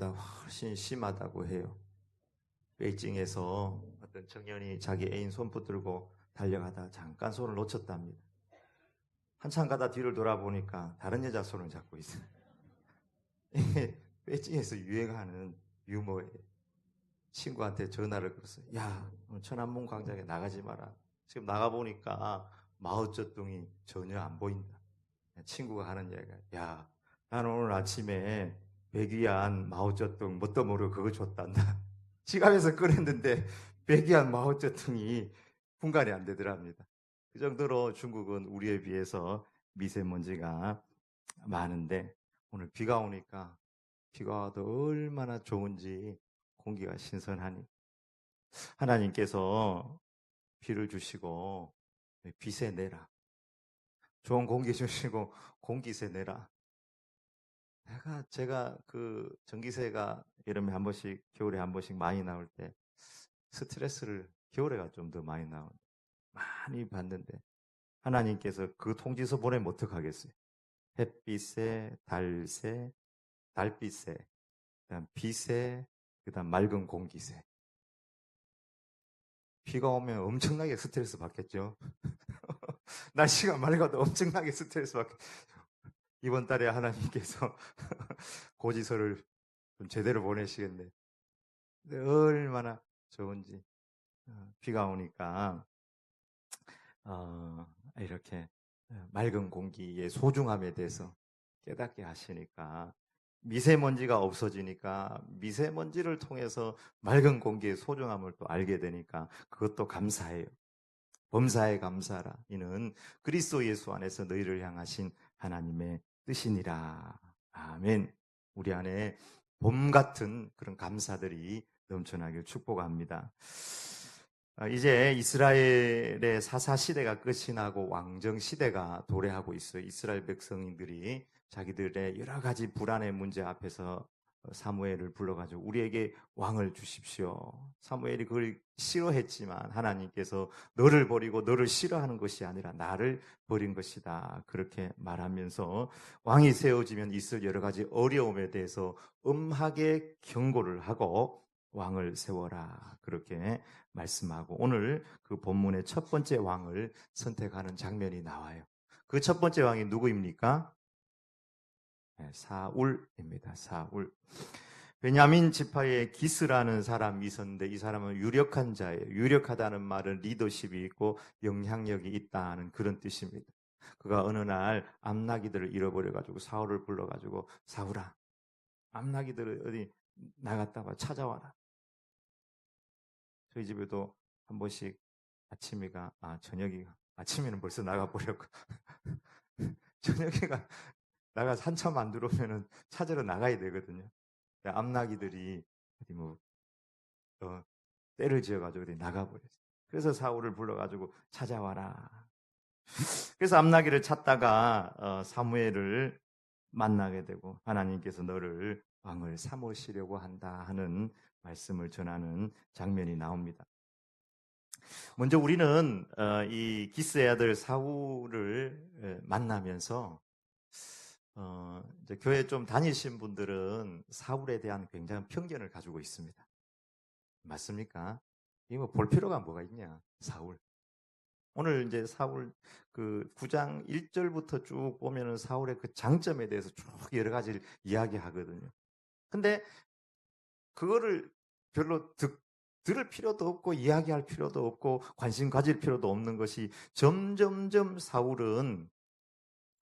훨씬 심하다고 해요. 베이징에서 어떤 청년이 자기 애인 손 붙들고 달려가다 잠깐 손을 놓쳤답니다. 한참 가다 뒤를 돌아보니까 다른 여자 손을 잡고 있어요. 이게 베이징에서 유행하는 유머예요. 친구한테 전화를 걸었어요. 야, 오늘 천안문 광장에 나가지 마라. 지금 나가보니까 마오쩌둥이 전혀 안 보인다. 친구가 하는 이야기가, 야, 나는 오늘 아침에 백위안 마오쩌둥 뭣도 모르고 그거 줬단다. 지갑에서 꺼냈는데 백위안 마오쩌둥이 분간이 안 되더랍니다. 그 정도로 중국은 우리에 비해서 미세먼지가 많은데, 오늘 비가 오니까 비가 와도 얼마나 좋은지 공기가 신선하니 하나님께서 비를 주시고 비세 내라. 좋은 공기 주시고 공기세 내라. 제가 그 전기세가 여름에 한 번씩, 겨울에 한 번씩 많이 나올 때 스트레스를 겨울에가 좀 더 많이 많이 받는데, 하나님께서 그 통지서 보내면 어떡하겠어요? 햇빛에, 달세, 달빛에, 그다음 비세, 그다음 맑은 공기세. 비가 오면 엄청나게 스트레스 받겠죠. 날씨가 맑아도 엄청나게 스트레스 받겠죠. 이번 달에 하나님께서 고지서를 좀 제대로 보내시겠네. 얼마나 좋은지. 비가 오니까 이렇게 맑은 공기의 소중함에 대해서 깨닫게 하시니까, 미세먼지가 없어지니까 미세먼지를 통해서 맑은 공기의 소중함을 또 알게 되니까 그것도 감사해요. 범사에 감사하라. 이는 그리스도 예수 안에서 너희를 향하신 하나님의 뜻이니라. 아멘. 우리 안에 봄 같은 그런 감사들이 넘쳐나길 축복합니다. 이제 이스라엘의 사사 시대가 끝이 나고 왕정 시대가 도래하고 있어요. 이스라엘 백성들이 자기들의 여러 가지 불안의 문제 앞에서 사무엘을 불러가지고 우리에게 왕을 주십시오. 사무엘이 그걸 싫어했지만 하나님께서 너를 버리고 너를 싫어하는 것이 아니라 나를 버린 것이다. 그렇게 말하면서 왕이 세워지면 있을 여러 가지 어려움에 대해서 엄하게 경고를 하고 왕을 세워라. 그렇게 말씀하고, 오늘 그 본문의 첫 번째 왕을 선택하는 장면이 나와요. 그 첫 번째 왕이 누구입니까? 사울입니다. 사울. 베냐민 지파에 기스라는 사람이 있었는데, 이 사람은 유력한 자예요. 유력하다는 말은 리더십이 있고 영향력이 있다는 그런 뜻입니다. 그가 어느 날 암나기들을 잃어버려가지고 사울을 불러가지고, 사울아, 암나기들을 어디 나갔다가 찾아와라. 저희 집에도 한 번씩 저녁이가, 아침에는 벌써 나가버렸고 저녁에가 나가서 한참 안 들어오면은 찾으러 나가야 되거든요. 암나기들이 어디 때를 지어가지고 어디 나가버렸어요. 그래서 사울을 불러가지고 찾아와라. 그래서 암나기를 찾다가 사무엘을 만나게 되고, 하나님께서 너를 왕을 삼으시려고 한다 하는 말씀을 전하는 장면이 나옵니다. 먼저 우리는 이 기스의 아들 사울을 만나면서 이제 교회 좀 다니신 분들은 사울에 대한 굉장한 편견을 가지고 있습니다. 맞습니까? 이거 볼 필요가 뭐가 있냐? 사울. 오늘 이제 사울 그 9장 1절부터 쭉 보면은 사울의 그 장점에 대해서 쭉 여러 가지를 이야기하거든요. 근데 그거를 별로 들을 필요도 없고 이야기할 필요도 없고 관심 가질 필요도 없는 것이, 점점점 사울은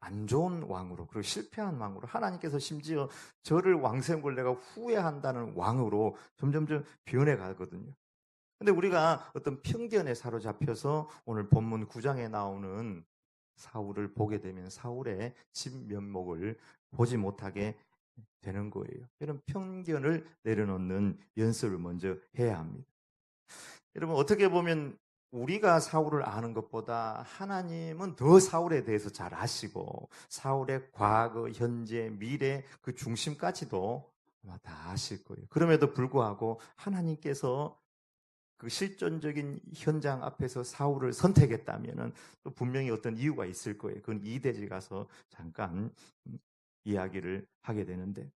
안 좋은 왕으로, 그리고 실패한 왕으로, 하나님께서 심지어 저를 왕 세운 걸 내가 후회한다는 왕으로 점점점 변해가거든요. 근데 우리가 어떤 편견에 사로잡혀서 오늘 본문 9장에 나오는 사울을 보게 되면 사울의 진면목을 보지 못하게 되는 거예요. 이런 편견을 내려놓는 연습을 먼저 해야 합니다. 여러분, 어떻게 보면 우리가 사울을 아는 것보다 하나님은 더 사울에 대해서 잘 아시고, 사울의 과거, 현재, 미래 그 중심까지도 아마 다 아실 거예요. 그럼에도 불구하고 하나님께서 그 실존적인 현장 앞에서 사울을 선택했다면 또 분명히 어떤 이유가 있을 거예요. 그건 2대지 가서 잠깐 이야기를 하게 되는데,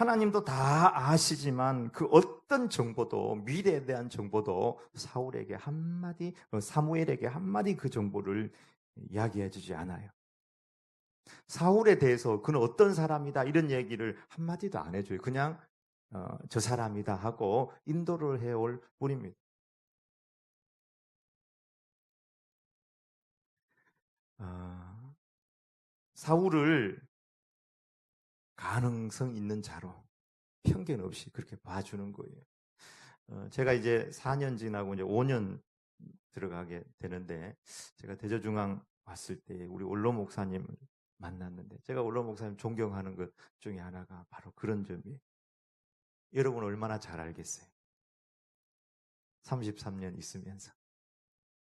하나님도 다 아시지만 그 어떤 정보도, 미래에 대한 정보도 사울에게 한마디, 사무엘에게 한마디 그 정보를 이야기해 주지 않아요. 사울에 대해서 그는 어떤 사람이다 이런 얘기를 한마디도 안 해줘요. 그냥 저 사람이다 하고 인도를 해올 뿐입니다. 사울을 가능성 있는 자로 편견 없이 그렇게 봐주는 거예요. 제가 이제 4년 지나고 이제 5년 들어가게 되는데, 제가 대저중앙 왔을 때 우리 원로 목사님을 만났는데, 제가 원로 목사님 존경하는 것 중에 하나가 바로 그런 점이에요. 여러분 얼마나 잘 알겠어요. 33년 있으면서.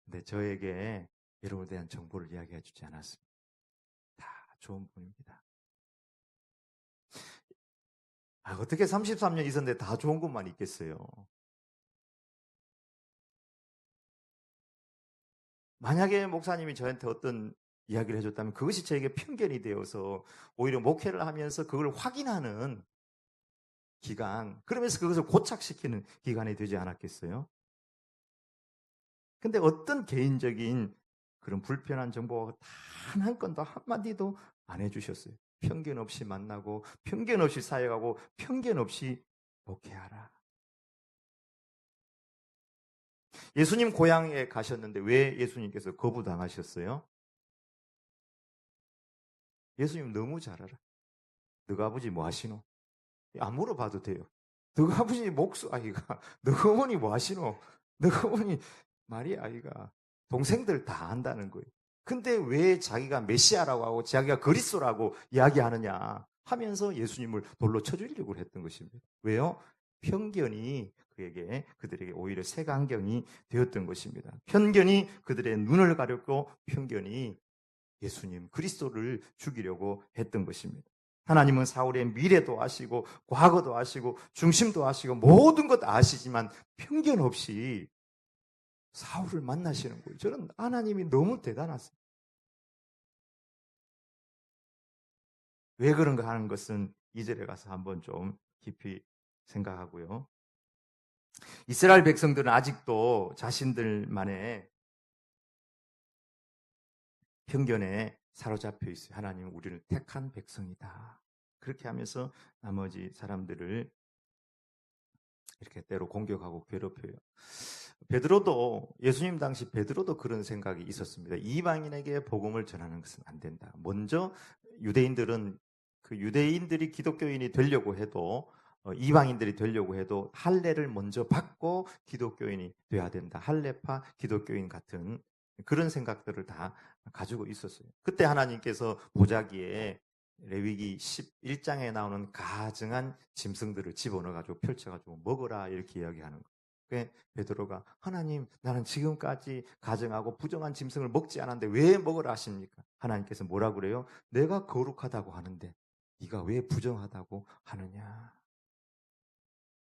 근데 저에게 여러분에 대한 정보를 이야기해 주지 않았습니다. 다 좋은 분입니다. 어떻게 33년 있었는데 다 좋은 것만 있겠어요. 만약에 목사님이 저한테 어떤 이야기를 해줬다면 그것이 저에게 편견이 되어서 오히려 목회를 하면서 그걸 확인하는 기간, 그러면서 그것을 고착시키는 기간이 되지 않았겠어요? 근데 어떤 개인적인 그런 불편한 정보가 단 한 건도 한마디도 안 해주셨어요. 편견 없이 만나고, 편견 없이 사역하고, 편견 없이 목회하라. 예수님 고향에 가셨는데 왜 예수님께서 거부당하셨어요? 예수님 너무 잘 알아. 너가 아버지 뭐 하시노? 안 물어봐도 돼요. 너가 아버지 목수 아이가, 너가 어머니 뭐 하시노? 너가 어머니 말이 아이가, 동생들 다 안다는 거예요. 근데 왜 자기가 메시아라고 하고 자기가 그리스도라고 이야기하느냐 하면서 예수님을 돌로 쳐주려고 했던 것입니다. 왜요? 편견이 그들에게 오히려 색안경이 되었던 것입니다. 편견이 그들의 눈을 가렸고, 편견이 예수님 그리스도를 죽이려고 했던 것입니다. 하나님은 사울의 미래도 아시고 과거도 아시고 중심도 아시고 모든 것 아시지만 편견 없이 사울을 만나시는 거예요. 저는 하나님이 너무 대단하세요. 왜 그런가 하는 것은 2절에 가서 한번 좀 깊이 생각하고요. 이스라엘 백성들은 아직도 자신들만의 편견에 사로잡혀 있어요. 하나님은 우리를 택한 백성이다. 그렇게 하면서 나머지 사람들을 이렇게 때로 공격하고 괴롭혀요. 베드로도, 예수님 당시 베드로도 그런 생각이 있었습니다. 이방인에게 복음을 전하는 것은 안 된다. 먼저 유대인들은, 그 유대인들이 기독교인이 되려고 해도, 이방인들이 되려고 해도 할례를 먼저 받고 기독교인이 돼야 된다. 할례파 기독교인 같은 그런 생각들을 다 가지고 있었어요. 그때 하나님께서 보자기에 레위기 11장에 나오는 가증한 짐승들을 집어넣어가지고 펼쳐가지고 먹어라 이렇게 이야기하는 거예요. 베드로가 하나님, 나는 지금까지 가증하고 부정한 짐승을 먹지 않았는데 왜 먹으라 하십니까? 하나님께서 뭐라고 그래요? 내가 거룩하다고 하는데 네가 왜 부정하다고 하느냐?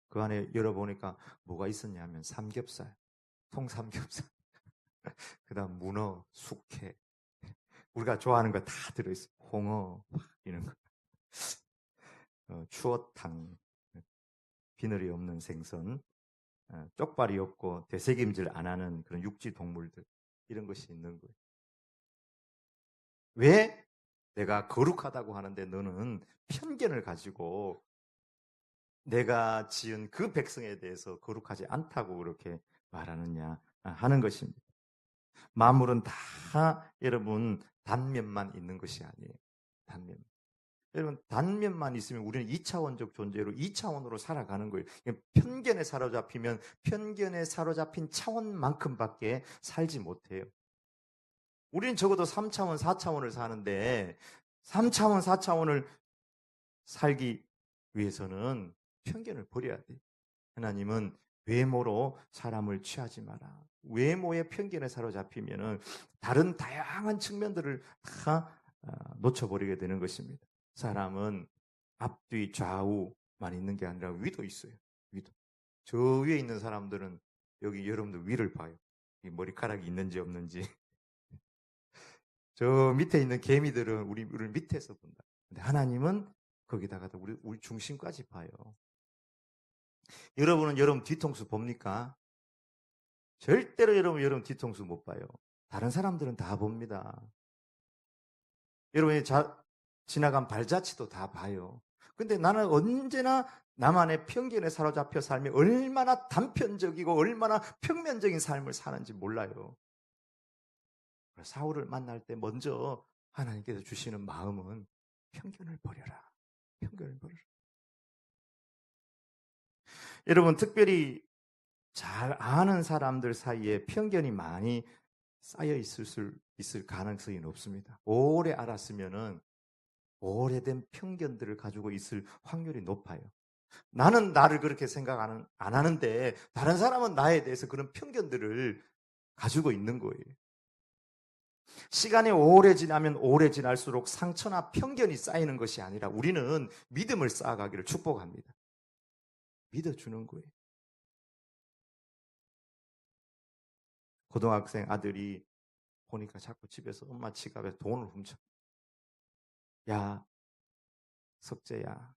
그 안에 열어보니까 뭐가 있었냐면 삼겹살, 통삼겹살, 그 다음 문어, 숙회, 우리가 좋아하는 거 다 들어있어요. 홍어 이런 거, 추어탕, 비늘이 없는 생선, 쪽발이 없고 되새김질 안 하는 그런 육지 동물들, 이런 것이 있는 거예요. 왜 내가 거룩하다고 하는데 너는 편견을 가지고 내가 지은 그 백성에 대해서 거룩하지 않다고 그렇게 말하느냐 하는 것입니다. 만물은 다 여러분 단면만 있는 것이 아니에요. 단면. 여러분 단면만 있으면 우리는 2차원적 존재로 2차원으로 살아가는 거예요. 편견에 사로잡히면 편견에 사로잡힌 차원만큼밖에 살지 못해요. 우리는 적어도 3차원, 4차원을 사는데 3차원, 4차원을 살기 위해서는 편견을 버려야 돼요. 하나님은 외모로 사람을 취하지 마라. 외모의 편견에 사로잡히면은 다른 다양한 측면들을 다 놓쳐버리게 되는 것입니다. 사람은 앞뒤 좌우만 있는 게 아니라 위도 있어요. 위도. 저 위에 있는 사람들은 여기 여러분들 위를 봐요. 이 머리카락이 있는지 없는지. 저 밑에 있는 개미들은 우리를 밑에서 본다. 근데 하나님은 그 거기다가 우리 중심까지 봐요. 여러분은 여러분 뒤통수 봅니까? 절대로 여러분 뒤통수 못 봐요. 다른 사람들은 다 봅니다. 여러분이 지나간 발자취도 다 봐요. 근데 나는 언제나 나만의 편견에 사로잡혀 삶이 얼마나 단편적이고 얼마나 평면적인 삶을 사는지 몰라요. 사울을 만날 때 먼저 하나님께서 주시는 마음은 편견을 버려라. 편견을 버려라. 여러분 특별히 잘 아는 사람들 사이에 편견이 많이 쌓여 있을 가능성이 높습니다. 오래 알았으면은 오래된 편견들을 가지고 있을 확률이 높아요. 나는 나를 그렇게 생각 안 하는데 다른 사람은 나에 대해서 그런 편견들을 가지고 있는 거예요. 시간이 오래 지나면 오래 지날수록 상처나 편견이 쌓이는 것이 아니라 우리는 믿음을 쌓아가기를 축복합니다. 믿어주는 거예요. 고등학생 아들이 보니까 자꾸 집에서 엄마 지갑에 돈을 훔쳐. 야, 석재야,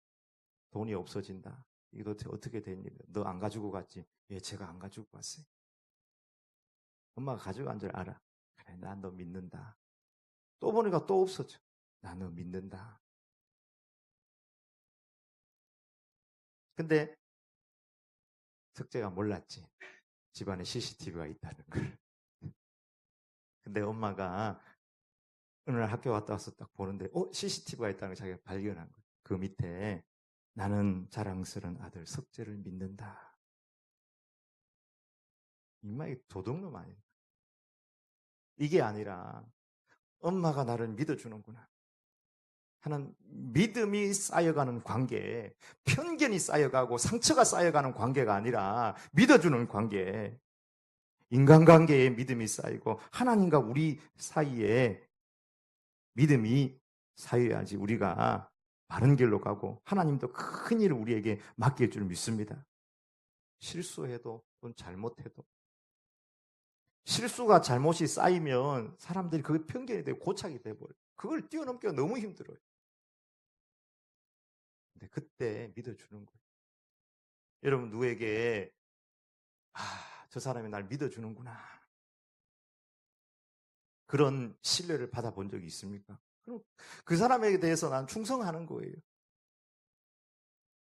돈이 없어진다. 이거 어떻게 된 일이야? 너 안 가지고 갔지? 예, 제가 안 가지고 갔어요. 엄마가 가지고 간 줄 알아. 그래, 난 너 믿는다. 또 보니까 또 없어져. 난 너 믿는다. 근데 석재가 몰랐지. 집안에 CCTV가 있다는 걸. 근데 엄마가 어느 날 학교 갔다 와서 딱 보는데 CCTV가 있다는 걸 자기가 발견한 거예요. 그 밑에 나는 자랑스러운 아들 석재를 믿는다. 이마에 도둑놈 아니에요. 이게 아니라 엄마가 나를 믿어주는구나 하는 믿음이 쌓여가는 관계, 편견이 쌓여가고 상처가 쌓여가는 관계가 아니라 믿어주는 관계, 인간관계에 믿음이 쌓이고 하나님과 우리 사이에 믿음이 쌓여야지 우리가 바른 길로 가고 하나님도 큰 일을 우리에게 맡길 줄 믿습니다. 실수해도 또는 잘못해도 실수가 잘못이 쌓이면 사람들이 그게 편견이 되고 고착이 돼버려요. 그걸 뛰어넘기가 너무 힘들어요. 근데 그때 믿어주는 거예요. 여러분 누구에게 저 사람이 날 믿어주는구나 그런 신뢰를 받아본 적이 있습니까? 그럼 그 사람에게 대해서 난 충성하는 거예요.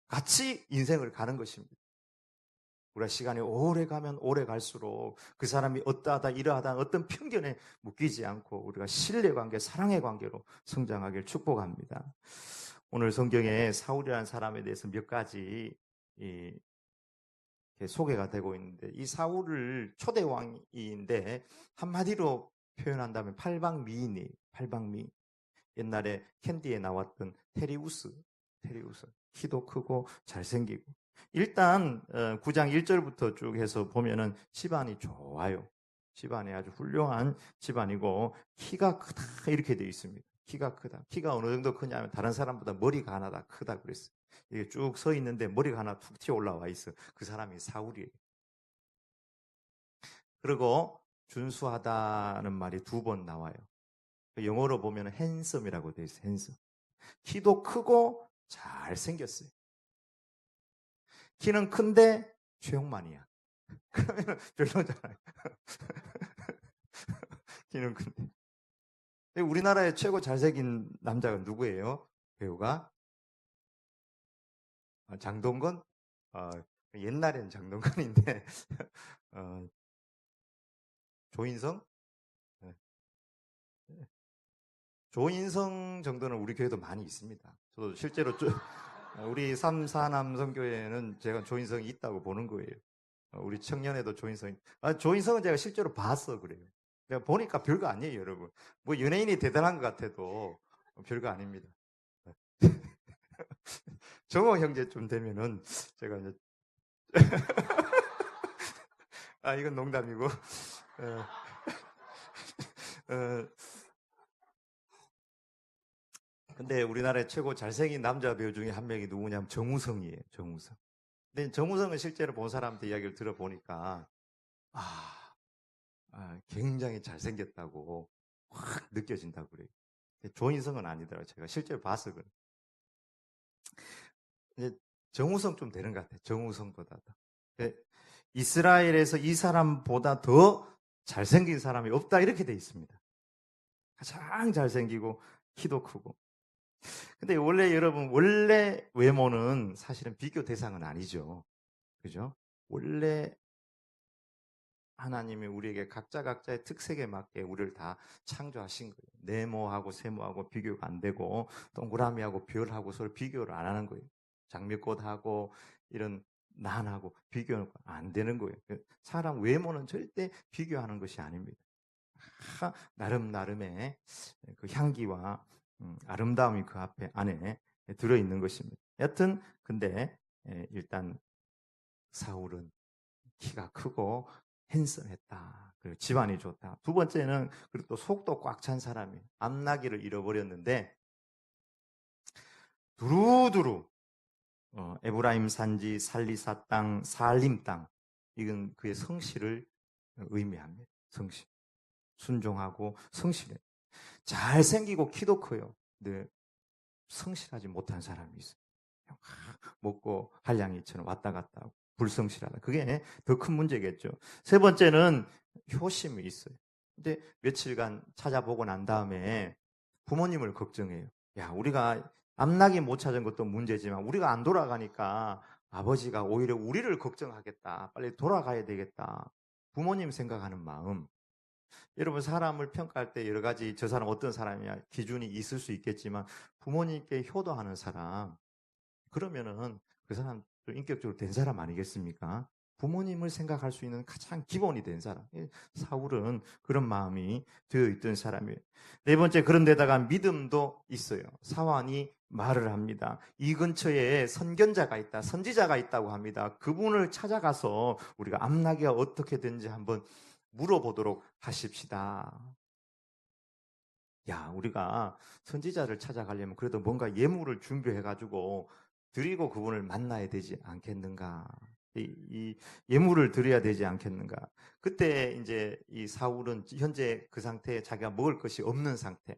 같이 인생을 가는 것입니다. 우리가 시간이 오래 가면 오래 갈수록 그 사람이 어떠하다 이러하다 어떤 편견에 묶이지 않고 우리가 신뢰관계, 사랑의 관계로 성장하길 축복합니다. 오늘 성경에 사울이라는 사람에 대해서 몇 가지 소개가 되고 있는데 이 사울을 초대왕인데 한마디로 표현한다면 팔방미인이에요. 팔방미. 옛날에 캔디에 나왔던 테리우스. 키도 크고 잘생기고 일단 9장 1절부터 쭉 해서 보면은 집안이 좋아요. 집안이 아주 훌륭한 집안이고 키가 크다 이렇게 되어 있습니다. 키가 크다. 키가 어느 정도 크냐면 다른 사람보다 머리가 하나 다 크다 그랬어요. 이게 쭉 서 있는데 머리가 하나 툭 튀어 올라와 있어. 그 사람이 사울이에요. 그리고 준수하다는 말이 2번 나와요. 영어로 보면 핸섬이라고 되어 있어요. 핸섬. 키도 크고 잘생겼어요. 키는 큰데 최홍만이야. 그러면 별로잖아요. 키는 큰데. 우리나라의 최고 잘생긴 남자가 누구예요? 배우가? 장동건? 옛날엔 장동건인데 조인성? 네. 조인성 정도는 우리 교회도 많이 있습니다. 저도 실제로 우리 3, 4남 선교회는 제가 조인성이 있다고 보는 거예요. 우리 청년에도 조인성은 제가 실제로 봐서 그래요. 내가 보니까 별거 아니에요, 여러분. 뭐 연예인이 대단한 것 같아도 별거 아닙니다. 정호 형제쯤 되면은 제가 이제 이건 농담이고 근데 우리나라의 최고 잘생긴 남자 배우 중에 한 명이 누구냐면 정우성이에요. 정우성. 근데 정우성은 실제로 본 사람한테 이야기를 들어보니까 굉장히 잘생겼다고 확 느껴진다고 그래요. 조인성은 아니더라고요. 제가 실제로 봐서 그래요. 이제 정우성 좀 되는 것 같아요. 정우성보다도. 예, 이스라엘에서 이 사람보다 더 잘생긴 사람이 없다 이렇게 돼 있습니다. 가장 잘생기고 키도 크고. 근데 원래 여러분 원래 외모는 사실은 비교 대상은 아니죠. 그죠? 원래 하나님이 우리에게 각자 각자의 특색에 맞게 우리를 다 창조하신 거예요. 네모하고 세모하고 비교가 안 되고 동그라미하고 별하고 서로 비교를 안 하는 거예요. 장미꽃하고 이런 난하고 비교가 안 되는 거예요. 사람 외모는 절대 비교하는 것이 아닙니다. 나름 나름의 그 향기와 아름다움이 그 앞에 안에 들어 있는 것입니다. 여튼 근데 일단 사울은 키가 크고 핸섬했다. 그리고 집안이 좋다. 두 번째는 그리고 또 속도 꽉 찬 사람이 암나기를 잃어버렸는데 두루두루 에브라임 산지 살리사 땅 살림 땅 이건 그의 성실을 의미합니다. 성실. 순종하고 성실해. 잘생기고 키도 커요. 근데 성실하지 못한 사람이 있어요. 먹고 한량이처럼 왔다 갔다 하고 불성실하다. 그게 더 큰 문제겠죠. 세 번째는 효심이 있어요. 근데 며칠간 찾아보고 난 다음에 부모님을 걱정해요. 야, 우리가 암낙이 못 찾은 것도 문제지만 우리가 안 돌아가니까 아버지가 오히려 우리를 걱정하겠다. 빨리 돌아가야 되겠다. 부모님 생각하는 마음. 여러분 사람을 평가할 때 여러 가지 저 사람 어떤 사람이야 기준이 있을 수 있겠지만 부모님께 효도하는 사람 그러면은 그 사람 좀 인격적으로 된 사람 아니겠습니까? 부모님을 생각할 수 있는 가장 기본이 된 사람. 사울은 그런 마음이 되어 있던 사람이에요. 네 번째, 그런데다가 믿음도 있어요. 사환이 말을 합니다. 이 근처에 선견자가 있다, 선지자가 있다고 합니다. 그분을 찾아가서 우리가 암나기가 어떻게 되는지 한번 물어보도록 하십시다. 야, 우리가 선지자를 찾아가려면 그래도 뭔가 예물을 준비해가지고 드리고 그분을 만나야 되지 않겠는가? 이 예물을 드려야 되지 않겠는가? 그때 이제 이 사울은 현재 그 상태에 자기가 먹을 것이 없는 상태,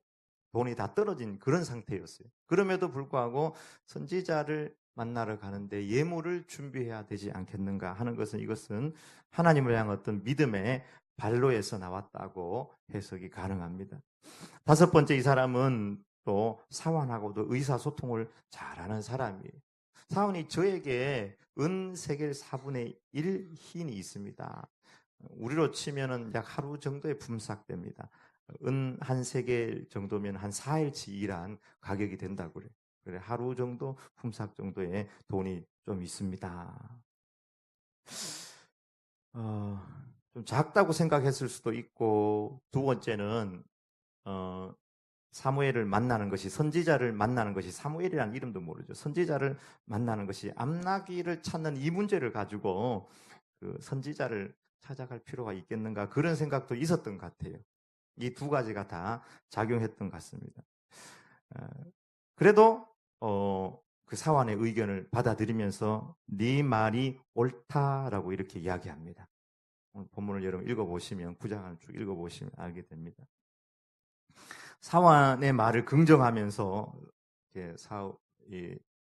돈이 다 떨어진 그런 상태였어요. 그럼에도 불구하고 선지자를 만나러 가는데 예물을 준비해야 되지 않겠는가 하는 것은 이것은 하나님을 향한 어떤 믿음의 발로에서 나왔다고 해석이 가능합니다. 다섯 번째, 이 사람은 또 사환하고도 의사소통을 잘하는 사람이에요. 사환이 저에게 은 세겔 4분의 1 흰이 있습니다. 우리로 치면은 약 하루 정도의 품삯됩니다. 은 한 세겔 정도면 한 4일치 일한 가격이 된다고 그래요. 그래 하루 정도 품삯 정도의 돈이 좀 있습니다. 어, 좀 작다고 생각했을 수도 있고 두 번째는 어, 사무엘을 만나는 것이 선지자를 만나는 것이 사무엘이라는 이름도 모르죠. 선지자를 만나는 것이 암나기를 찾는 이 문제를 가지고 그 선지자를 찾아갈 필요가 있겠는가 그런 생각도 있었던 것 같아요. 이 두 가지가 다 작용했던 것 같습니다. 어, 그래도 그 사환의 의견을 받아들이면서 네 말이 옳다라고 이렇게 이야기합니다. 오늘 본문을 여러분 읽어보시면 구장을 쭉 읽어보시면 알게 됩니다. 사환의 말을 긍정하면서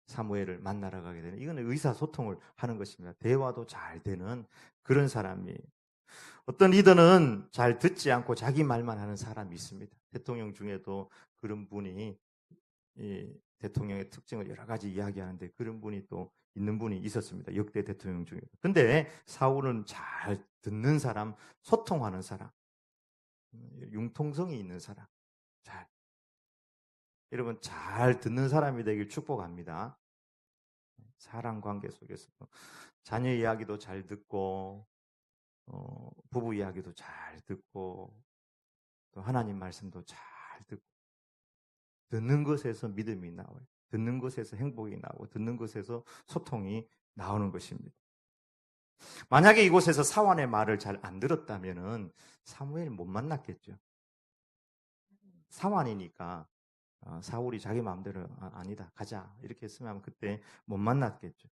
사무엘을 만나러 가게 되는 이거는 의사소통을 하는 것입니다. 대화도 잘 되는 그런 사람이 어떤 리더는 잘 듣지 않고 자기 말만 하는 사람이 있습니다. 대통령 중에도 그런 분이 대통령의 특징을 여러 가지 이야기하는데 그런 분이 또 있는 분이 있었습니다. 역대 대통령 중에. 근데 사울은 잘 듣는 사람, 소통하는 사람, 융통성이 있는 사람. 잘 여러분 잘 듣는 사람이 되길 축복합니다. 사랑 관계 속에서도 자녀 이야기도 잘 듣고 부부 이야기도 잘 듣고 또 하나님 말씀도 잘 듣고 듣는 것에서 믿음이 나와요. 듣는 것에서 행복이 나오고 듣는 것에서 소통이 나오는 것입니다. 만약에 이곳에서 사환의 말을 잘 안 들었다면은 사무엘 못 만났겠죠. 사환이니까 사울이 자기 마음대로 아니다 가자 이렇게 했으면 그때 못 만났겠죠.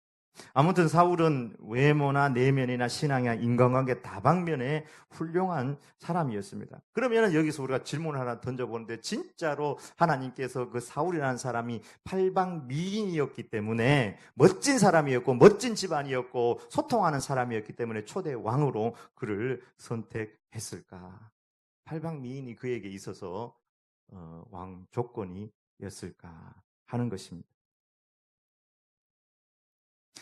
아무튼 사울은 외모나 내면이나 신앙이나 인간관계 다방면에 훌륭한 사람이었습니다. 그러면 여기서 우리가 질문을 하나 던져보는데, 진짜로 하나님께서 그 사울이라는 사람이 팔방미인이었기 때문에, 멋진 사람이었고 멋진 집안이었고 소통하는 사람이었기 때문에 초대 왕으로 그를 선택했을까? 팔방미인이 그에게 있어서 왕 조건이었을까 하는 것입니다.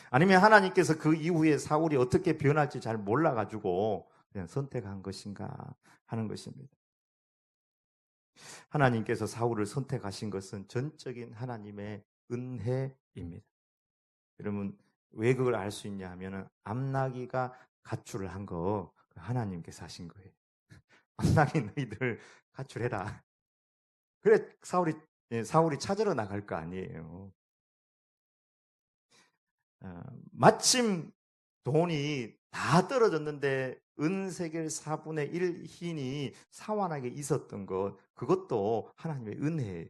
아니면 하나님께서 그 이후에 사울이 어떻게 변할지 잘 몰라가지고 그냥 선택한 것인가 하는 것입니다. 하나님께서 사울을 선택하신 것은 전적인 하나님의 은혜입니다. 여러분, 왜 그걸 알 수 있냐 하면 암나기가 가출을 한 거 하나님께서 하신 거예요. 암나기 너희들 가출해라. 그래 사울이 찾으러 나갈 거 아니에요. 마침 돈이 다 떨어졌는데 은세겔 4분의 1 흰이 사환에게 있었던 것, 그것도 하나님의 은혜예요.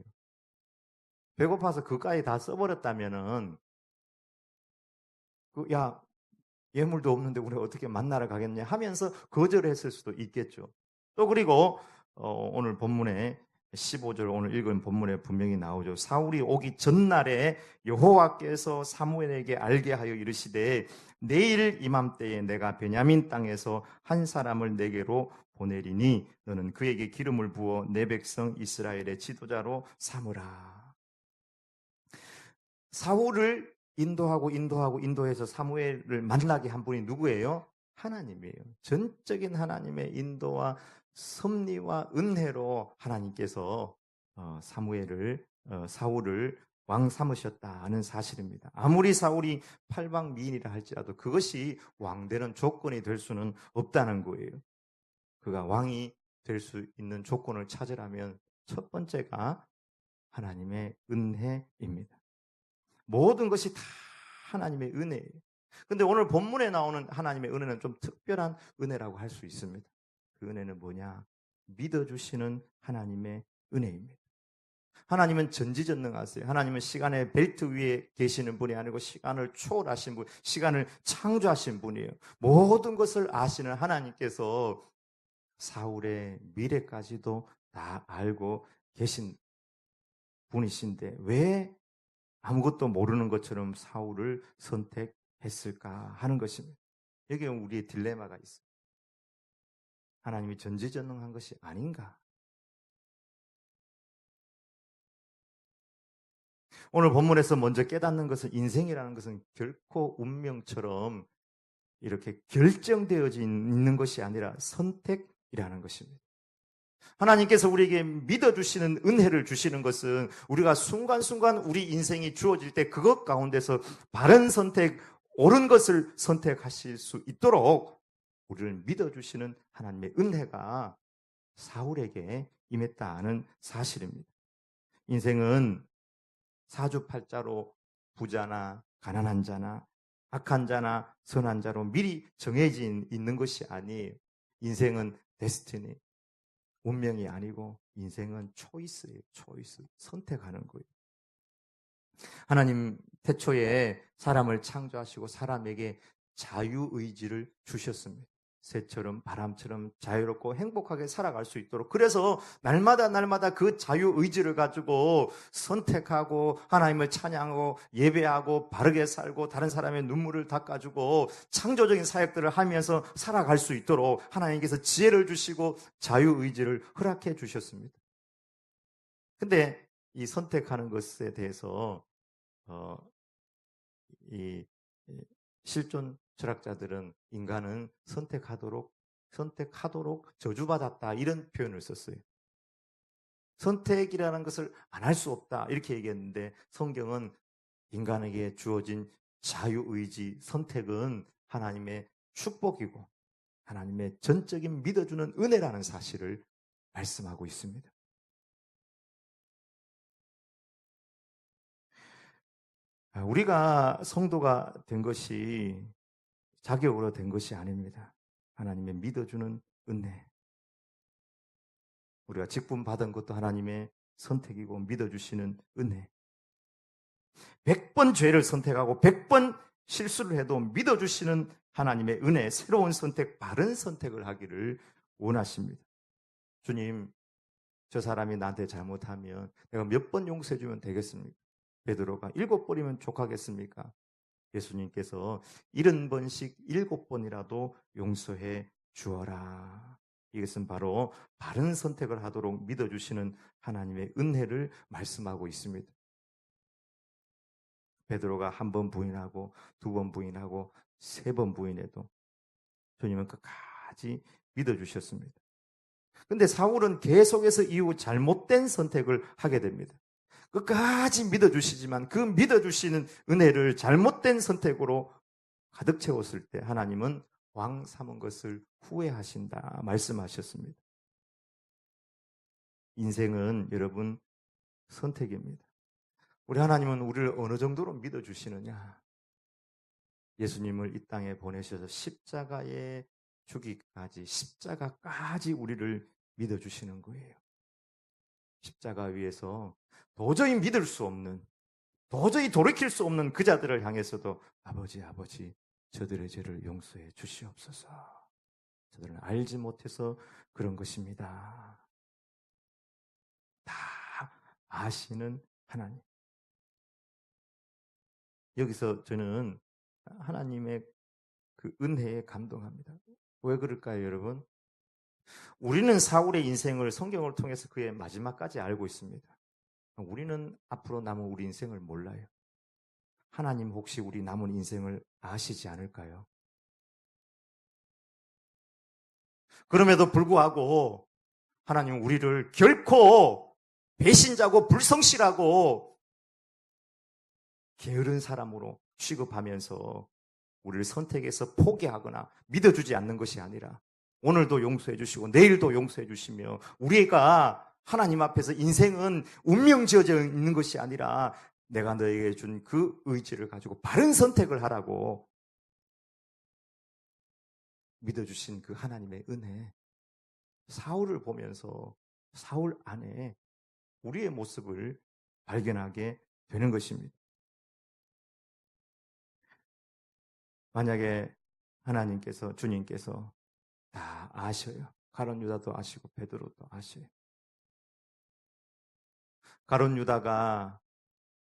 배고파서 그까지 다 써버렸다면은 야, 예물도 없는데 우리가 어떻게 만나러 가겠냐 하면서 거절했을 수도 있겠죠. 또 그리고 오늘 본문에 15절 오늘 읽은 본문에 분명히 나오죠. 사울이 오기 전날에 여호와께서 사무엘에게 알게 하여 이르시되 내일 이맘때에 내가 베냐민 땅에서 한 사람을 내게로 보내리니 너는 그에게 기름을 부어 내 백성 이스라엘의 지도자로 삼으라. 사울을 인도해서 사무엘을 만나게 한 분이 누구예요? 하나님이에요. 전적인 하나님의 인도와 섭리와 은혜로 하나님께서 사울을 왕 삼으셨다는 사실입니다. 아무리 사울이 팔방미인이라 할지라도 그것이 왕되는 조건이 될 수는 없다는 거예요. 그가 왕이 될 수 있는 조건을 찾으라면 첫 번째가 하나님의 은혜입니다. 모든 것이 다 하나님의 은혜예요. 근데 오늘 본문에 나오는 하나님의 은혜는 좀 특별한 은혜라고 할 수 있습니다. 그 은혜는 뭐냐? 믿어주시는 하나님의 은혜입니다. 하나님은 전지전능하세요. 하나님은 시간의 벨트 위에 계시는 분이 아니고 시간을 초월하신 분, 시간을 창조하신 분이에요. 모든 것을 아시는 하나님께서 사울의 미래까지도 다 알고 계신 분이신데 왜 아무것도 모르는 것처럼 사울을 선택했을까 하는 것입니다. 여기에 우리의 딜레마가 있어요. 하나님이 전지전능한 것이 아닌가? 오늘 본문에서 먼저 깨닫는 것은 인생이라는 것은 결코 운명처럼 이렇게 결정되어져 있는 것이 아니라 선택이라는 것입니다. 하나님께서 우리에게 믿어주시는 은혜를 주시는 것은 우리가 순간순간 우리 인생이 주어질 때 그것 가운데서 바른 선택, 옳은 것을 선택하실 수 있도록 우리를 믿어주시는 하나님의 은혜가 사울에게 임했다는 사실입니다. 인생은 사주팔자로 부자나 가난한 자나 악한 자나 선한 자로 미리 정해진 있는 것이 아니에요. 인생은 데스티니, 운명이 아니고 인생은 초이스예요. 초이스. 선택하는 거예요. 하나님 태초에 사람을 창조하시고 사람에게 자유의지를 주셨습니다. 새처럼 바람처럼 자유롭고 행복하게 살아갈 수 있도록. 그래서 날마다 그 자유의지를 가지고 선택하고 하나님을 찬양하고 예배하고 바르게 살고 다른 사람의 눈물을 닦아주고 창조적인 사역들을 하면서 살아갈 수 있도록 하나님께서 지혜를 주시고 자유의지를 허락해 주셨습니다. 근데 이 선택하는 것에 대해서 이 실존 철학자들은 인간은 선택하도록 저주받았다 이런 표현을 썼어요. 선택이라는 것을 안 할 수 없다 이렇게 얘기했는데 성경은 인간에게 주어진 자유의지 선택은 하나님의 축복이고 하나님의 전적인 믿어주는 은혜라는 사실을 말씀하고 있습니다. 우리가 성도가 된 것이 자격으로 된 것이 아닙니다. 하나님의 믿어주는 은혜. 우리가 직분 받은 것도 하나님의 선택이고 믿어주시는 은혜. 100번 죄를 선택하고 100번 실수를 해도 믿어주시는 하나님의 은혜, 새로운 선택, 바른 선택을 하기를 원하십니다. 주님, 저 사람이 나한테 잘못하면 내가 몇 번 용서해 주면 되겠습니까? 베드로가 7번이면 족하겠습니까? 예수님께서 70번씩 7번이라도 용서해 주어라. 이것은 바로 바른 선택을 하도록 믿어주시는 하나님의 은혜를 말씀하고 있습니다. 베드로가 1번 부인하고 2번 부인하고 3번 부인해도 주님은 끝까지 믿어주셨습니다. 근데 사울은 계속해서 이후 잘못된 선택을 하게 됩니다. 끝까지 믿어주시지만 그 믿어주시는 은혜를 잘못된 선택으로 가득 채웠을 때 하나님은 왕 삼은 것을 후회하신다 말씀하셨습니다. 인생은 여러분 선택입니다. 우리 하나님은 우리를 어느 정도로 믿어주시느냐? 예수님을 이 땅에 보내셔서 십자가에 죽기까지, 십자가까지 우리를 믿어주시는 거예요. 십자가 위에서 도저히 믿을 수 없는, 도저히 돌이킬 수 없는 그 자들을 향해서도 아버지, 아버지, 저들의 죄를 용서해 주시옵소서. 저들은 알지 못해서 그런 것입니다. 다 아시는 하나님. 여기서 저는 하나님의 그 은혜에 감동합니다. 왜 그럴까요, 여러분? 우리는 사울의 인생을 성경을 통해서 그의 마지막까지 알고 있습니다. 우리는 앞으로 남은 우리 인생을 몰라요. 하나님 혹시 우리 남은 인생을 아시지 않을까요? 그럼에도 불구하고 하나님은 우리를 결코 배신자고 불성실하고 게으른 사람으로 취급하면서 우리를 선택해서 포기하거나 믿어주지 않는 것이 아니라 오늘도 용서해 주시고 내일도 용서해 주시며 우리가 하나님 앞에서 인생은 운명 지어져 있는 것이 아니라 내가 너에게 준 그 의지를 가지고 바른 선택을 하라고 믿어주신 그 하나님의 은혜, 사울을 보면서 사울 안에 우리의 모습을 발견하게 되는 것입니다. 만약에 하나님께서, 주님께서 다 아셔요. 가룟 유다도 아시고 베드로도 아셔요. 가룟 유다가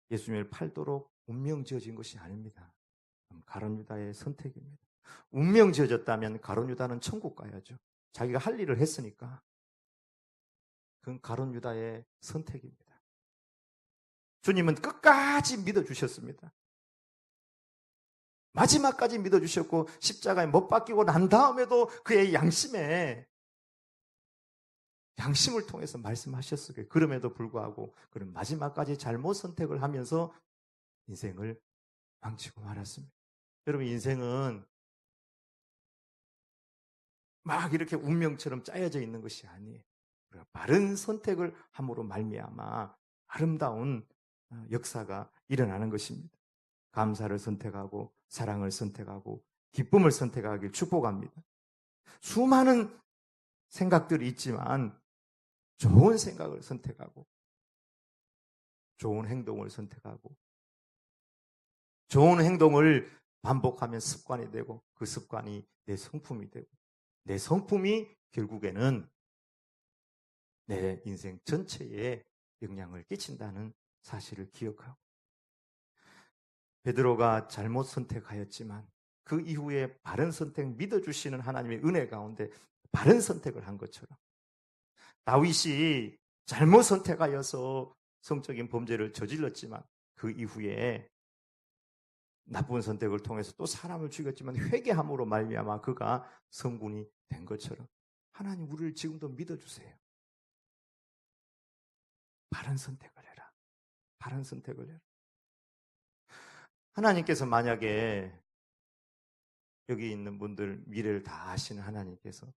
예수님을 팔도록 운명 지어진 것이 아닙니다. 가룟 유다의 선택입니다. 운명 지어졌다면 가룟 유다는 천국 가야죠. 자기가 할 일을 했으니까. 그건 가룟 유다의 선택입니다. 주님은 끝까지 믿어주셨습니다. 마지막까지 믿어주셨고 십자가에 못 박히고 난 다음에도 그의 양심을 통해서 말씀하셨어요. 그럼에도 불구하고 그런 마지막까지 잘못 선택을 하면서 인생을 망치고 말았습니다. 여러분, 인생은 막 이렇게 운명처럼 짜여져 있는 것이 아니에요. 바른 선택을 함으로 말미암아 아름다운 역사가 일어나는 것입니다. 감사를 선택하고 사랑을 선택하고 기쁨을 선택하길 축복합니다. 수많은 생각들이 있지만 좋은 생각을 선택하고 좋은 행동을 선택하고 좋은 행동을 반복하면 습관이 되고 그 습관이 내 성품이 되고 내 성품이 결국에는 내 인생 전체에 영향을 끼친다는 사실을 기억하고 베드로가 잘못 선택하였지만 그 이후에 바른 선택 믿어주시는 하나님의 은혜 가운데 바른 선택을 한 것처럼 다윗이 잘못 선택하여서 성적인 범죄를 저질렀지만 그 이후에 나쁜 선택을 통해서 또 사람을 죽였지만 회개함으로 말미암아 그가 성군이 된 것처럼 하나님 우리를 지금도 믿어주세요. 바른 선택을 해라. 바른 선택을 해라. 하나님께서 만약에 여기 있는 분들 미래를 다 아시는 하나님께서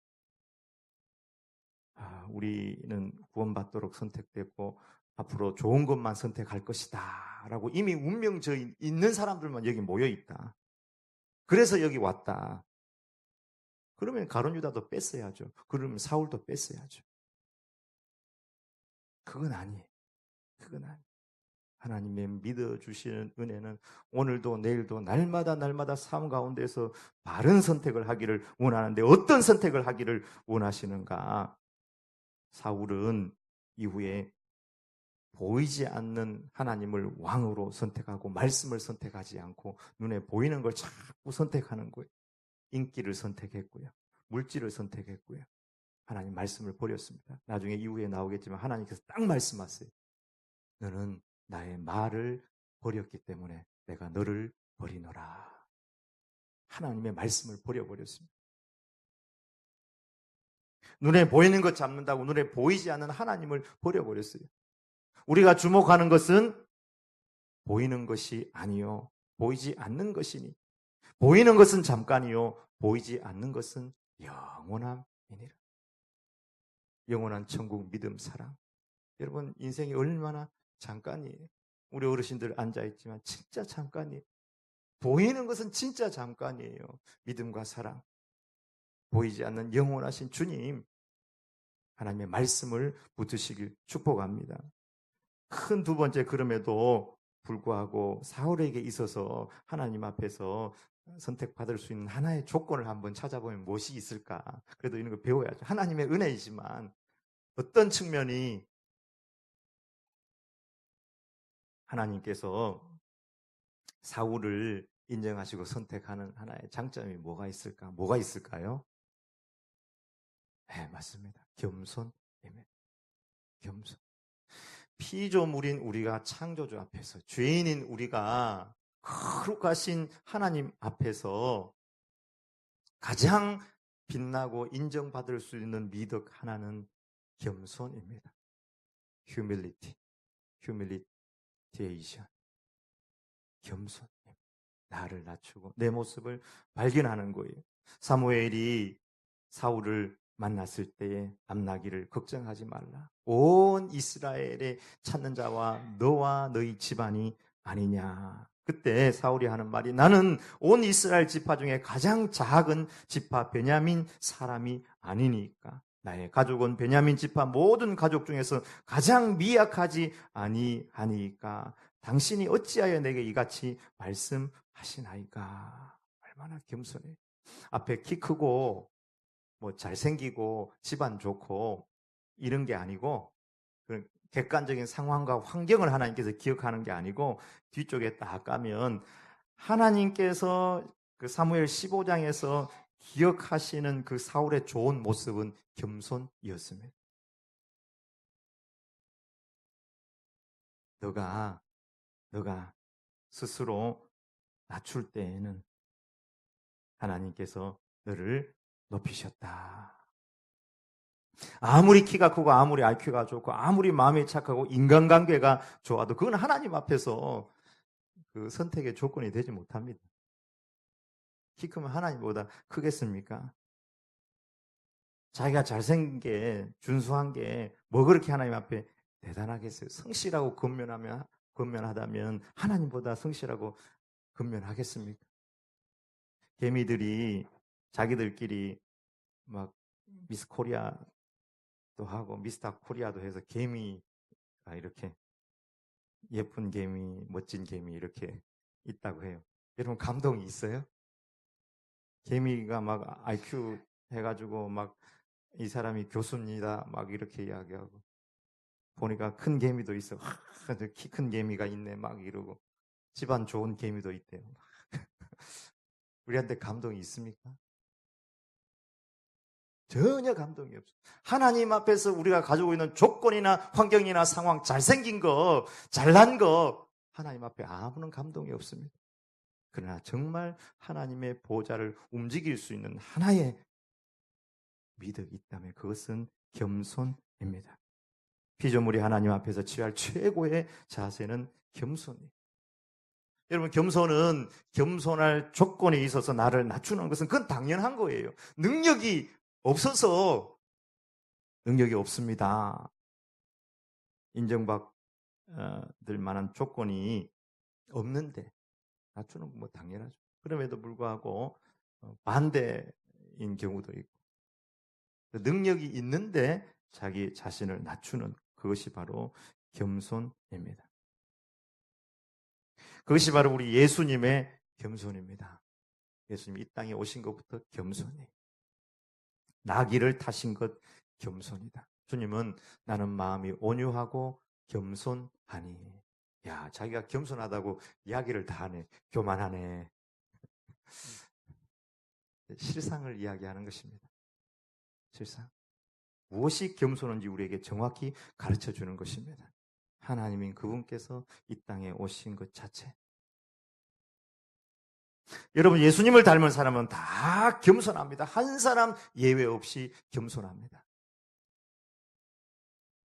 우리는 구원받도록 선택됐고 앞으로 좋은 것만 선택할 것이다 라고 이미 운명져 있는 사람들만 여기 모여 있다. 그래서 여기 왔다. 그러면 가룟 유다도 뺐어야죠. 그러면 사울도 뺐어야죠. 그건 아니에요. 그건 아니에요. 하나님의 믿어주시는 은혜는 오늘도 내일도 날마다 삶 가운데서 바른 선택을 하기를 원하는데 어떤 선택을 하기를 원하시는가? 사울은 이후에 보이지 않는 하나님을 왕으로 선택하고 말씀을 선택하지 않고 눈에 보이는 걸 자꾸 선택하는 거예요. 인기를 선택했고요. 물질을 선택했고요. 하나님 말씀을 버렸습니다. 나중에 이후에 나오겠지만 하나님께서 딱 말씀하세요. 너는 나의 말을 버렸기 때문에 내가 너를 버리노라. 하나님의 말씀을 버려버렸습니다. 눈에 보이는 것 잡는다고 눈에 보이지 않는 하나님을 버려버렸어요. 우리가 주목하는 것은 보이는 것이 아니요 보이지 않는 것이니 보이는 것은 잠깐이요 보이지 않는 것은 영원함이니라. 영원한 천국 믿음 사랑. 여러분 인생이 얼마나 잠깐이에요. 우리 어르신들 앉아있지만 진짜 잠깐이에요. 보이는 것은 진짜 잠깐이에요. 믿음과 사랑. 보이지 않는 영원하신 주님 하나님의 말씀을 붙드시길 축복합니다. 큰 두 번째 그럼에도 불구하고 사울에게 있어서 하나님 앞에서 선택받을 수 있는 하나의 조건을 한번 찾아보면 무엇이 있을까? 그래도 이런 거 배워야죠. 하나님의 은혜이지만 어떤 측면이 하나님께서 사울을 인정하시고 선택하는 하나의 장점이 뭐가 있을까? 뭐가 있을까요? 네, 맞습니다. 겸손입니다. 겸손. 피조물인 우리가 창조주 앞에서 죄인인 우리가 거룩하신 하나님 앞에서 가장 빛나고 인정받을 수 있는 미덕 하나는 겸손입니다. humility, humiliation. 겸손. 나를 낮추고 내 모습을 발견하는 거예요. 사무엘이 사울을 만났을 때에 암나기를 걱정하지 말라. 온 이스라엘에 찾는 자와 너와 너희 집안이 아니냐. 그때 사울이 하는 말이 나는 온 이스라엘 지파 중에 가장 작은 지파 베냐민 사람이 아니니까. 나의 가족은 베냐민 지파 모든 가족 중에서 가장 미약하지 아니하니까 당신이 어찌하여 내게 이같이 말씀하시나이까. 얼마나 겸손해. 앞에 키 크고 뭐 잘생기고 집안 좋고 이런 게 아니고 그런 객관적인 상황과 환경을 하나님께서 기억하는 게 아니고 뒤쪽에 딱 가면 하나님께서 그 사무엘 15장에서 기억하시는 그 사울의 좋은 모습은 겸손이었습니다. 너가 스스로 낮출 때에는 하나님께서 너를 높이셨다. 아무리 키가 크고 아무리 IQ가 좋고 아무리 마음이 착하고 인간관계가 좋아도 그건 하나님 앞에서 그 선택의 조건이 되지 못합니다. 키 크면 하나님보다 크겠습니까? 자기가 잘생긴 게 준수한 게 뭐 그렇게 하나님 앞에 대단하겠어요? 성실하고 건면하다면 하나님보다 성실하고 건면하겠습니까? 개미들이 자기들끼리 막 미스 코리아도 하고 미스터 코리아도 해서 개미가 이렇게 예쁜 개미, 멋진 개미 이렇게 있다고 해요. 여러분 감동이 있어요? 개미가 막 IQ 해가지고 막 이 사람이 교수입니다 막 이렇게 이야기하고 보니까 큰 개미도 있어. 키 큰 개미가 있네 막 이러고 집안 좋은 개미도 있대요. 우리한테 감동이 있습니까? 전혀 감동이 없어요. 하나님 앞에서 우리가 가지고 있는 조건이나 환경이나 상황, 잘생긴 거, 잘난 거, 하나님 앞에 아무런 감동이 없습니다. 그러나 정말 하나님의 보좌를 움직일 수 있는 하나의 미덕이 있다면 그것은 겸손입니다. 피조물이 하나님 앞에서 취할 최고의 자세는 겸손이에요. 여러분 겸손은 겸손할 조건에 있어서 나를 낮추는 것은 그건 당연한 거예요. 능력이 없어서 능력이 없습니다. 인정받을 만한 조건이 없는데 낮추는 건 뭐 당연하죠. 그럼에도 불구하고 반대인 경우도 있고 능력이 있는데 자기 자신을 낮추는 그것이 바로 겸손입니다. 그것이 바로 우리 예수님의 겸손입니다. 예수님 이 땅에 오신 것부터 겸손이. 나귀를 타신 것 겸손이다. 주님은 나는 마음이 온유하고 겸손하니. 야, 자기가 겸손하다고 이야기를 다 하네. 교만하네. 실상을 이야기하는 것입니다. 실상. 무엇이 겸손한지 우리에게 정확히 가르쳐 주는 것입니다. 하나님인 그분께서 이 땅에 오신 것 자체. 여러분, 예수님을 닮은 사람은 다 겸손합니다. 한 사람 예외 없이 겸손합니다.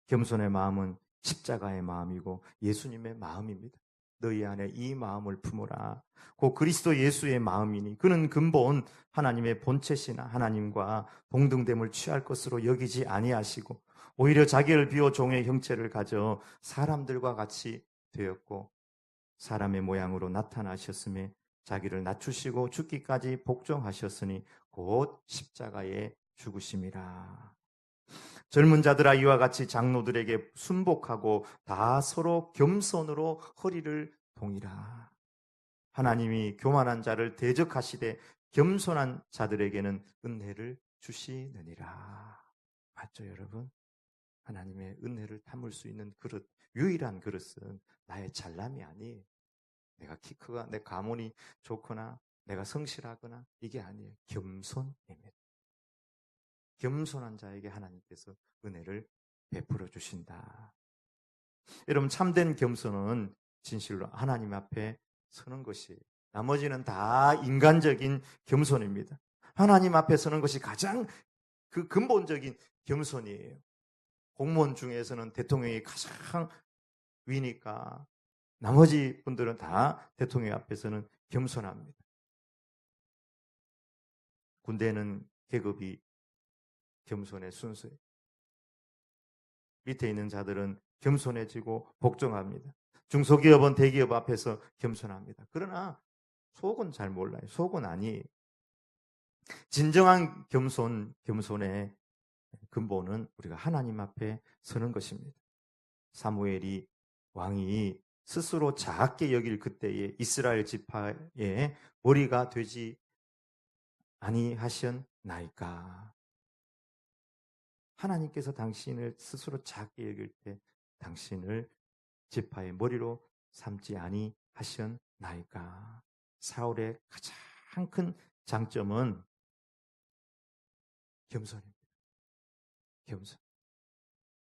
겸손의 마음은 십자가의 마음이고 예수님의 마음입니다. 너희 안에 이 마음을 품어라. 그 그리스도 예수의 마음이니 그는 근본 하나님의 본체시나 하나님과 동등됨을 취할 것으로 여기지 아니하시고 오히려 자기를 비워 종의 형체를 가져 사람들과 같이 되었고 사람의 모양으로 나타나셨음에 자기를 낮추시고 죽기까지 복종하셨으니 곧 십자가에 죽으심이라. 젊은 자들아 이와 같이 장로들에게 순복하고 다 서로 겸손으로 허리를 동이라. 하나님이 교만한 자를 대적하시되 겸손한 자들에게는 은혜를 주시느니라. 맞죠, 여러분? 하나님의 은혜를 담을 수 있는 그릇, 유일한 그릇은 나의 잘남이 아니에요. 내가 키 크거나 내 가문이 좋거나 내가 성실하거나 이게 아니에요. 겸손입니다. 겸손한 자에게 하나님께서 은혜를 베풀어 주신다. 여러분, 참된 겸손은 진실로 하나님 앞에 서는 것이, 나머지는 다 인간적인 겸손입니다. 하나님 앞에 서는 것이 가장 그 근본적인 겸손이에요. 공무원 중에서는 대통령이 가장 위니까 나머지 분들은 다 대통령 앞에서는 겸손합니다. 군대는 계급이 겸손의 순서예요. 밑에 있는 자들은 겸손해지고 복종합니다. 중소기업은 대기업 앞에서 겸손합니다. 그러나 속은 잘 몰라요. 속은 아니에요. 진정한 겸손의 근본은 우리가 하나님 앞에 서는 것입니다. 사무엘이 왕이 스스로 작게 여길 그때에 이스라엘 지파의 머리가 되지 아니하셨나이까. 하나님께서 당신을 스스로 작게 여길 때 당신을 지파의 머리로 삼지 아니하셨나이까. 사울의 가장 큰 장점은 겸손입니다. 겸손.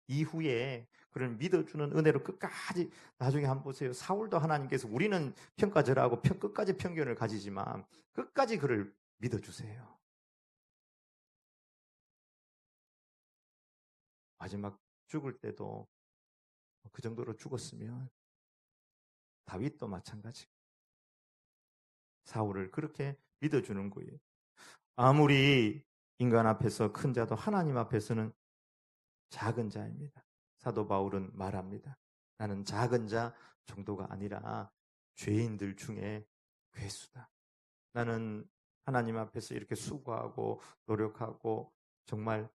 이후에 그를 믿어주는 은혜로 끝까지 나중에 한번 보세요. 사울도 하나님께서 우리는 평가절하고 끝까지 편견을 가지지만 끝까지 그를 믿어주세요. 마지막 죽을 때도 그 정도로 죽었으면 다윗도 마찬가지. 사울을 그렇게 믿어주는 거예요. 아무리 인간 앞에서 큰 자도 하나님 앞에서는 작은 자입니다. 사도 바울은 말합니다. 나는 작은 자 정도가 아니라 죄인들 중에 괴수다. 나는 하나님 앞에서 이렇게 수고하고 노력하고 정말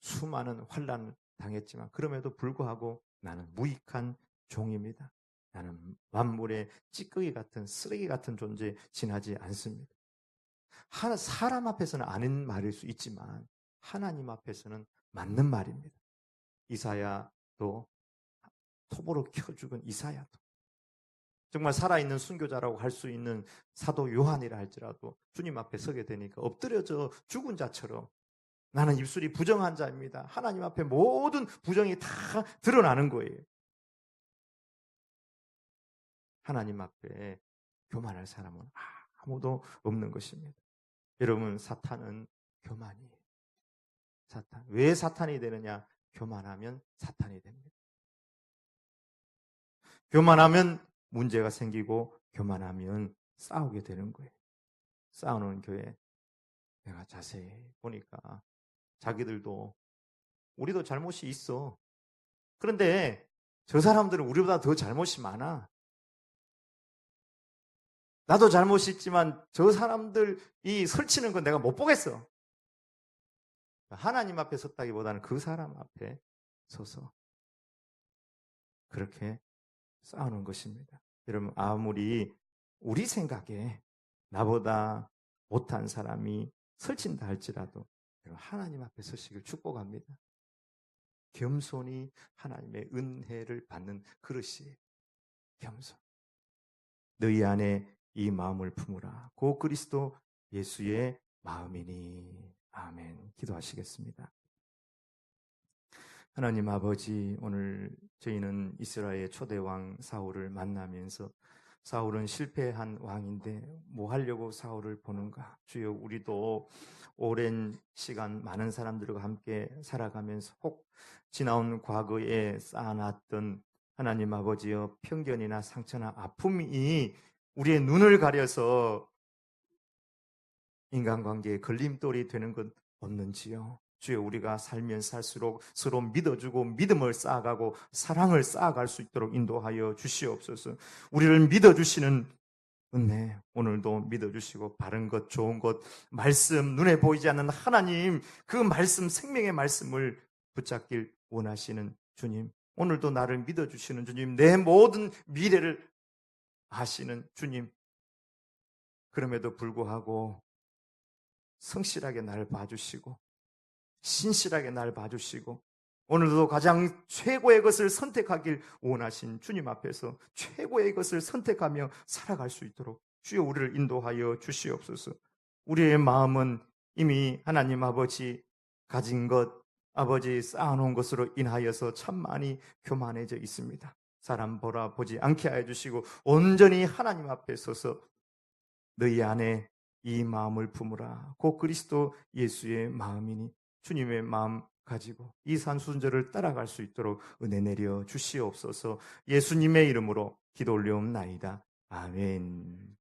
수많은 환난을 당했지만 그럼에도 불구하고 나는 무익한 종입니다. 나는 만물의 찌꺼기 같은 쓰레기 같은 존재에 지나지 않습니다. 사람 앞에서는 아닌 말일 수 있지만 하나님 앞에서는 맞는 말입니다. 이사야도 톱으로 켜 죽은 이사야도 정말 살아있는 순교자라고 할 수 있는 사도 요한이라 할지라도 주님 앞에 서게 되니까 엎드려져 죽은 자처럼 나는 입술이 부정한 자입니다. 하나님 앞에 모든 부정이 다 드러나는 거예요. 하나님 앞에 교만할 사람은 아무도 없는 것입니다. 여러분, 사탄은 교만이에요. 사탄. 왜 사탄이 되느냐? 교만하면 사탄이 됩니다. 교만하면 문제가 생기고 교만하면 싸우게 되는 거예요. 싸우는 교회 내가 자세히 보니까 자기들도 우리도 잘못이 있어. 그런데 저 사람들은 우리보다 더 잘못이 많아. 나도 잘못이 있지만 저 사람들이 설치는 건 내가 못 보겠어. 하나님 앞에 섰다기보다는 그 사람 앞에 서서 그렇게 싸우는 것입니다. 여러분, 아무리 우리 생각에 나보다 못한 사람이 설친다 할지라도 하나님 앞에 서시길 축복합니다. 겸손히 하나님의 은혜를 받는 그릇이에요. 겸손. 너희 안에 이 마음을 품으라. 고 그리스도 예수의 마음이니. 아멘. 기도하시겠습니다. 하나님 아버지, 오늘 저희는 이스라엘의 초대왕 사울을 만나면서 사울은 실패한 왕인데 뭐 하려고 사울을 보는가? 주여, 우리도 오랜 시간 많은 사람들과 함께 살아가면서 혹 지나온 과거에 쌓아놨던 하나님 아버지여 편견이나 상처나 아픔이 우리의 눈을 가려서 인간관계에 걸림돌이 되는 것 없는지요? 주여, 우리가 살면 살수록 서로 믿어주고 믿음을 쌓아가고 사랑을 쌓아갈 수 있도록 인도하여 주시옵소서. 우리를 믿어주시는 은혜, 오늘도 믿어주시고 바른 것, 좋은 것, 말씀, 눈에 보이지 않는 하나님, 그 말씀, 생명의 말씀을 붙잡길 원하시는 주님, 오늘도 나를 믿어주시는 주님, 내 모든 미래를 아시는 주님, 그럼에도 불구하고 성실하게 나를 봐주시고 신실하게 날 봐주시고 오늘도 가장 최고의 것을 선택하길 원하신 주님 앞에서 최고의 것을 선택하며 살아갈 수 있도록 주여 우리를 인도하여 주시옵소서. 우리의 마음은 이미 하나님 아버지 가진 것, 아버지 쌓아놓은 것으로 인하여서 참 많이 교만해져 있습니다. 사람 보지 않게 하여 주시고 온전히 하나님 앞에 서서 너희 안에 이 마음을 품으라. 곧 그리스도 예수의 마음이니 주님의 마음 가지고 이 산순절을 따라갈 수 있도록 은혜 내려 주시옵소서. 예수님의 이름으로 기도 올려옵나이다. 아멘.